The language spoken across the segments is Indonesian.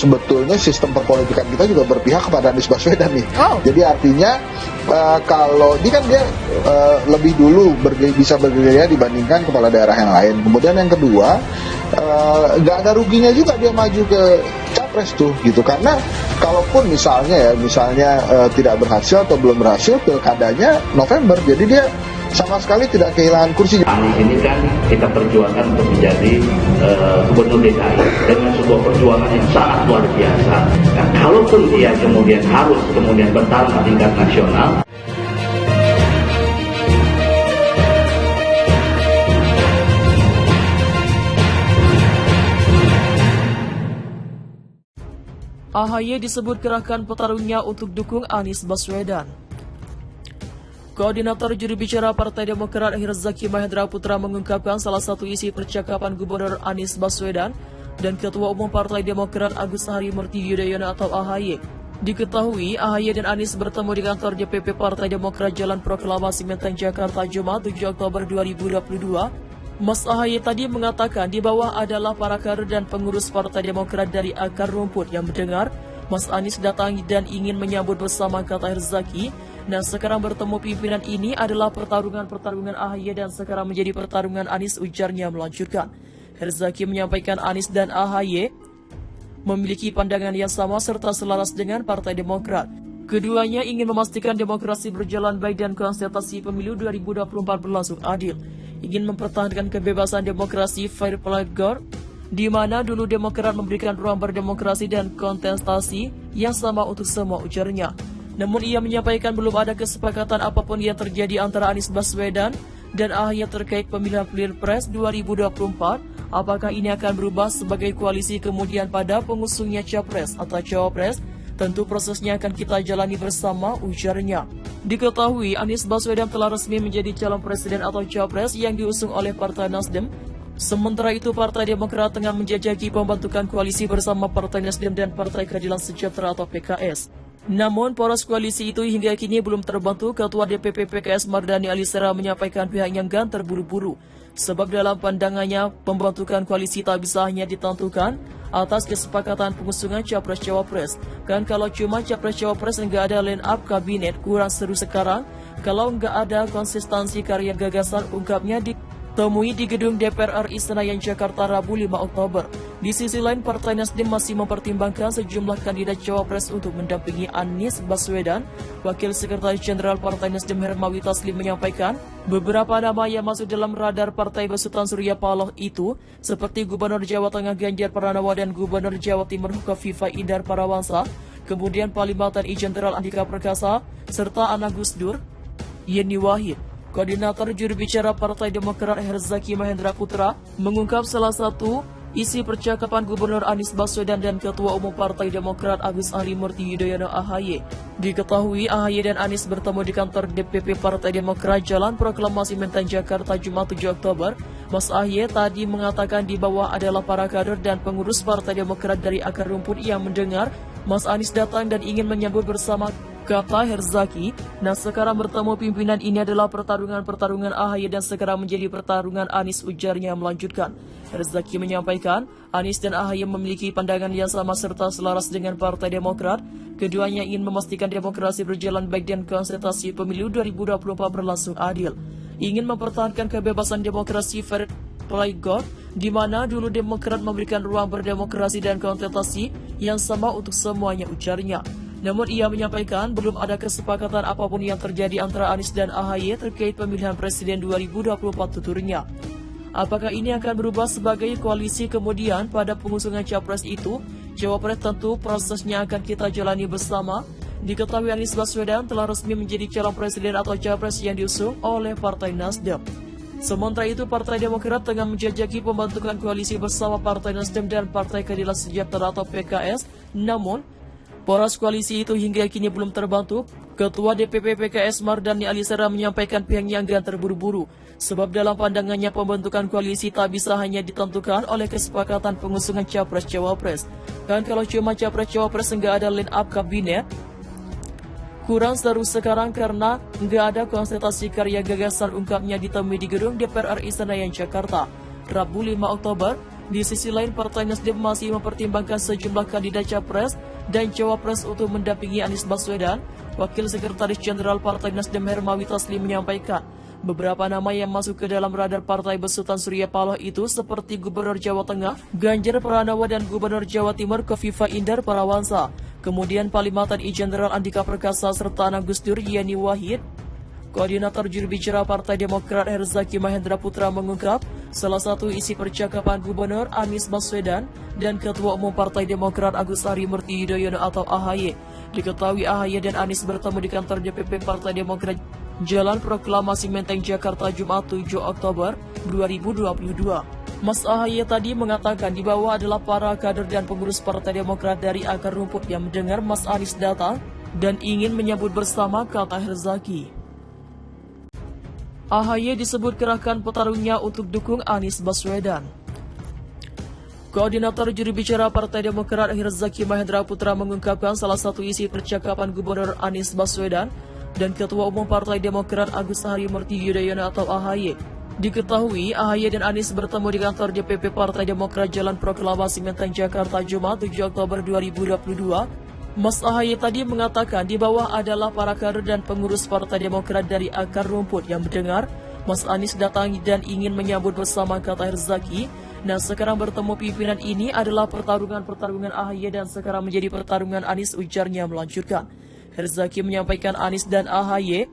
sebetulnya sistem perpolitikan kita juga berpihak kepada Anies Baswedan nih. Oh. Jadi artinya kalau dia kan lebih dulu bisa bergerilya dibandingkan kepala daerah yang lain. Kemudian yang kedua, nggak ada ruginya juga dia maju ke capres tuh gitu, karena kalaupun misalnya tidak berhasil atau belum berhasil pilkadanya November, jadi dia sama sekali tidak kehilangan kursi. Anies ini kan kita perjuangkan untuk menjadi gubernur DKI dengan sebuah perjuangan yang sangat luar biasa. Nah, kalaupun dia harus bertarung di tingkat nasional. AHY disebut kerahkan petarungnya untuk dukung Anies Baswedan. Koordinator juru bicara Partai Demokrat Herzaki Mahendra Putra mengungkapkan salah satu isi percakapan Gubernur Anies Baswedan dan Ketua Umum Partai Demokrat Agus Harimurti Yudhoyono atau AHY. Diketahui AHY dan Anies bertemu di kantor DPP Partai Demokrat Jalan Proklamasi Menteng, Jakarta, Jumat 7 Oktober 2022. Mas AHY tadi mengatakan di bawah adalah para kader dan pengurus Partai Demokrat dari akar rumput yang mendengar Mas Anies datang dan ingin menyambut bersama, kata Herzaki. Nah, sekarang bertemu pimpinan ini adalah pertarungan AHY dan sekarang menjadi pertarungan Anies, ujarnya melanjutkan. Herzaki menyampaikan Anies dan AHY memiliki pandangan yang sama serta selaras dengan Partai Demokrat. Keduanya ingin memastikan demokrasi berjalan baik dan kontestasi pemilu 2024 berlangsung adil. Ingin mempertahankan kebebasan demokrasi fair play guard, di mana dulu Demokrat memberikan ruang berdemokrasi dan kontestasi yang sama untuk semua, ujarnya. Namun ia menyampaikan belum ada kesepakatan apapun yang terjadi antara Anies Baswedan dan AHY terkait pemilihan Pilpres 2024. Apakah ini akan berubah sebagai koalisi kemudian pada pengusungnya Capres atau Cawapres? Tentu prosesnya akan kita jalani bersama, ujarnya. Diketahui Anies Baswedan telah resmi menjadi calon presiden atau Cawapres yang diusung oleh Partai Nasdem. Sementara itu Partai Demokrat tengah menjajaki pembentukan koalisi bersama Partai Nasdem dan Partai Keadilan Sejahtera atau PKS. Namun poros koalisi itu hingga kini belum terbentuk. Ketua DPP PKS Mardhani Alisera menyampaikan pihaknya enggan terburu-buru. Sebab dalam pandangannya pembentukan koalisi tak bisa hanya ditentukan atas kesepakatan pengusungan Capres-Cawapres. Kan kalau cuma Capres-Cawapres enggak ada line up kabinet, kurang seru sekarang. Kalau enggak ada konsistensi karya gagasan, ungkapnya ditemui di gedung DPR RI Senayan, Jakarta, Rabu 5 Oktober. Di sisi lain, Partai Nasdem masih mempertimbangkan sejumlah kandidat Cawapres untuk mendampingi Anies Baswedan. Wakil Sekretaris Jenderal Partai Nasdem Hermawi Taslim menyampaikan, beberapa nama yang masuk dalam radar Partai Besutan Surya Paloh itu, seperti Gubernur Jawa Tengah Ganjar Pranowo dan Gubernur Jawa Timur Khofifah Indar Parawansa, kemudian Panglima TNI Jenderal Andika Perkasa, serta anak Gus Dur, Yeni Wahid. Koordinator juru bicara Partai Demokrat Herzaki Mahendra Putra mengungkap salah satu isi percakapan Gubernur Anies Baswedan dan Ketua Umum Partai Demokrat Agus Harimurti Yudhoyono AHY. Diketahui AHY dan Anies bertemu di kantor DPP Partai Demokrat Jalan Proklamasi Menteng, Jakarta, Jumat 7 Oktober. Mas AHY tadi mengatakan di bawah adalah para kader dan pengurus Partai Demokrat dari akar rumput yang mendengar Mas Anies datang dan ingin menyambut bersama, kata Herzaki. Nah, sekarang bertemu pimpinan ini adalah pertarungan AHY dan sekarang menjadi pertarungan Anies, ujarnya melanjutkan. Herzaki menyampaikan, Anies dan AHY memiliki pandangan yang sama serta selaras dengan Partai Demokrat. Keduanya ingin memastikan demokrasi berjalan baik dan kontestasi pemilu 2024 berlangsung adil. Ingin mempertahankan kebebasan demokrasi fair play guard, di mana dulu Demokrat memberikan ruang berdemokrasi dan kontestasi yang sama untuk semuanya, ujarnya. Namun ia menyampaikan belum ada kesepakatan apapun yang terjadi antara Anies dan AHY terkait pemilihan presiden 2024, tuturnya. Apakah ini akan berubah sebagai koalisi kemudian pada pengusungan Capres itu? Cawapres tentu prosesnya akan kita jalani bersama. Diketahui Anies Baswedan telah resmi menjadi calon presiden atau Capres yang diusung oleh Partai Nasdem. Sementara itu Partai Demokrat tengah menjajaki pembentukan koalisi bersama Partai Nasdem dan Partai Keadilan Sejahtera atau PKS. Namun poros koalisi itu hingga kini belum terbentuk. Ketua DPP PKS Mardhani Alisera menyampaikan pihaknya enggan terburu-buru, sebab dalam pandangannya pembentukan koalisi tak bisa hanya ditentukan oleh kesepakatan pengusungan Capres-Cawapres. Kan kalau cuma Capres-Cawapres enggak ada line up kabinet, kurang seru sekarang karena enggak ada konsentrasi karya gagasan, ungkapnya ditemui di gedung DPR RI Senayan, Jakarta, Rabu 5 Oktober. Di sisi lain, Partai Nasdem masih mempertimbangkan sejumlah kandidat capres dan cawapres untuk mendampingi Anies Baswedan. Wakil Sekretaris Jenderal Partai Nasdem Hermawi Taslim menyampaikan, beberapa nama yang masuk ke dalam radar Partai Besutan Surya Paloh itu seperti Gubernur Jawa Tengah, Ganjar Pranowo, dan Gubernur Jawa Timur Kofifa Indar Parawansa. Kemudian Palimatan I Jenderal Andika Perkasa serta anak Gus Dur Yeni Wahid. Koordinator juru bicara Partai Demokrat Herzaki Mahendra Putra mengungkap, salah satu isi percakapan Gubernur Anies Baswedan dan Ketua Umum Partai Demokrat Agus Harimurti Yudhoyono atau AHY. Diketahui AHY dan Anies bertemu di kantor DPP Partai Demokrat Jalan Proklamasi Menteng, Jakarta, Jumat 7 Oktober 2022. Mas AHY tadi mengatakan di bawah adalah para kader dan pengurus Partai Demokrat dari akar rumput yang mendengar Mas Anies datang dan ingin menyambut bersama, kata Herzaki. AHY disebut kerahkan petarungnya untuk dukung Anies Baswedan. Koordinator juru bicara Partai Demokrat Herzaki Mahendra Putra mengungkapkan salah satu isi percakapan Gubernur Anies Baswedan dan Ketua Umum Partai Demokrat Agus Harimurti Yudhoyono atau AHY. Diketahui AHY dan Anies bertemu di kantor DPP Partai Demokrat Jalan Proklamasi Menteng, Jakarta, Jumat 7 Oktober 2022. Mas AHY tadi mengatakan di bawah adalah para kader dan pengurus Partai Demokrat dari akar rumput yang mendengar Mas Anies datang dan ingin menyambut bersama, kata Herzaki. Nah, sekarang bertemu pimpinan ini adalah pertarungan AHY dan sekarang menjadi pertarungan Anies, ujarnya melanjutkan. Herzaki menyampaikan Anies dan AHY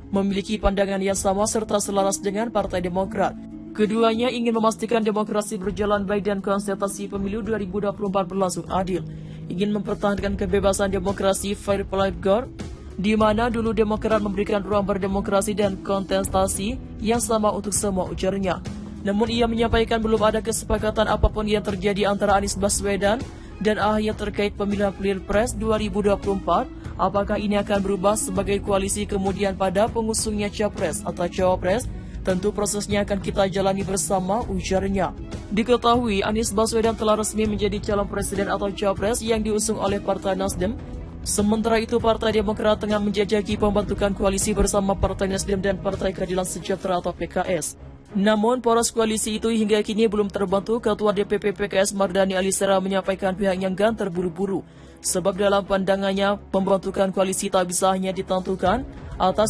memiliki pandangan yang sama serta selaras dengan Partai Demokrat. Keduanya ingin memastikan demokrasi berjalan baik dan konsultasi pemilu 2024 berlangsung adil. Ingin mempertahankan kebebasan demokrasi fair play gore, di mana dulu Demokrat memberikan ruang berdemokrasi dan kontestasi yang sama untuk semua, ujarnya. Namun ia menyampaikan belum ada kesepakatan apapun yang terjadi antara Anies Baswedan dan AHY terkait pemilihan Pilpres 2024. Apakah ini akan berubah sebagai koalisi kemudian pada pengusungnya capres atau cawapres? Tentu prosesnya akan kita jalani bersama, ujarnya. Diketahui Anies Baswedan telah resmi menjadi calon presiden atau capres yang diusung oleh Partai Nasdem. Sementara itu Partai Demokrat tengah menjajaki pembentukan koalisi bersama Partai Nasdem dan Partai Keadilan Sejahtera atau PKS. Namun poros koalisi itu hingga kini belum terbentuk. Ketua DPP PKS Mardani Alisera menyampaikan pihaknya enggan terburu-buru. Sebab dalam pandangannya pembentukan koalisi tak bisa hanya ditentukan atas